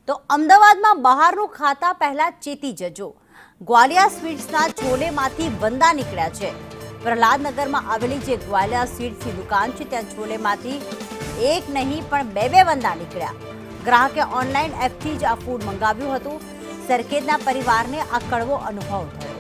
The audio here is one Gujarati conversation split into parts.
તો અમદાવાદમાં બહારનું ખાતા પહેલા ચેતી જજો। ગ્વાલિયા સ્વીટ્સના છોલેમાંથી વંદા નીકળ્યા છે। પ્રહલાદનગરમાં આવેલી જે ગ્વાલિયા સ્વીટ્સની દુકાન છે ત્યાં છોલેમાંથી એક નહીં પણ બે વંદા નીકળ્યા। ગ્રાહકે ઓનલાઈન એપથી જ આ ફૂડ મંગાવ્યું હતું। સરખેજના પરિવારને આ કડવો અનુભવ થયો।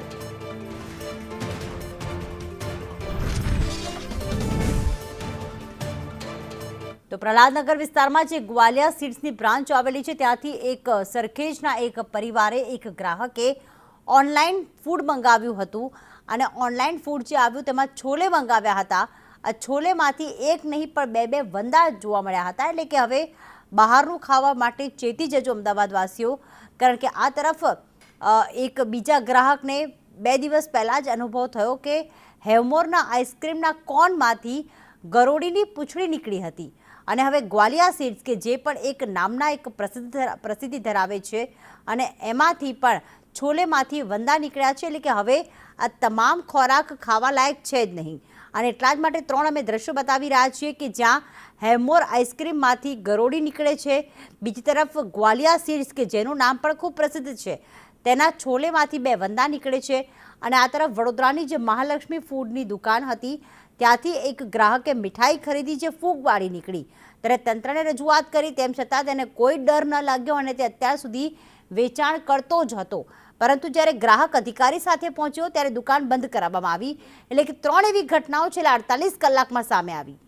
તો પ્રહલાદનગર વિસ્તારમાં જે ગ્વાલિયા સ્વીટ્સની બ્રાન્ચ આવેલી છે ત્યાંથી એક સરખેજના એક પરિવારે એક ગ્રાહકે ઓનલાઈન ફૂડ મંગાવ્યું હતું અને ઓનલાઈન ફૂડ જે આવ્યું તેમાં છોલે મંગાવ્યા હતા। આ છોલેમાંથી એક નહીં પણ બે વંદા જોવા મળ્યા હતા। એટલે કે હવે બહારનું ખાવા માટે ચેતી જજો અમદાવાદવાસીઓ, કારણ કે આ તરફ એક બીજા ગ્રાહકને 2 દિવસ પહેલાં જ અનુભવ થયો કે હેવમોરના આઈસ્ક્રીમના કોનમાંથી ગરોળીની પૂંછડી નીકળી હતી અને હવે ગ્વાલિયા સ્વીટ્સ કે જે પણ એક નામના એક પ્રસિદ્ધિ ધરાવે છે અને એમાંથી પણ છોલેમાંથી વંદા નીકળ્યા છે। એટલે કે હવે આ તમામ ખોરાક ખાવા લાયક છે જ નહીં અને એટલા જ માટે 3 અમે દ્રશ્યો બતાવી રહ્યા છીએ કે જ્યાં હેવમોર આઈસ્ક્રીમમાંથી ગરોળી નીકળે છે, બીજી તરફ ગ્વાલિયા સ્વીટ્સ કે જેનું નામ પણ ખૂબ પ્રસિદ્ધ છે તેના છોલેમાંથી 2 વંદા નીકળે છે અને આ તરફ વડોદરાની જે મહાલક્ષ્મી ફૂડની દુકાન હતી ત્યાંથી એક ગ્રાહકે મીઠાઈ ખરીદી જે ફૂગવાળી નીકળી। ત્યારે તંત્રને રજૂઆત કરી તેમ છતાં તેને કોઈ ડર ન લાગ્યો અને તે અત્યાર સુધી વેચાણ કરતો જ હતો, પરંતુ જ્યારે ગ્રાહક અધિકારી સાથે પહોંચ્યો ત્યારે દુકાન બંધ કરાવવામાં આવી। એટલે કે 3 એવી ઘટનાઓ છેલ્લા 48 કલાકમાં સામે આવી।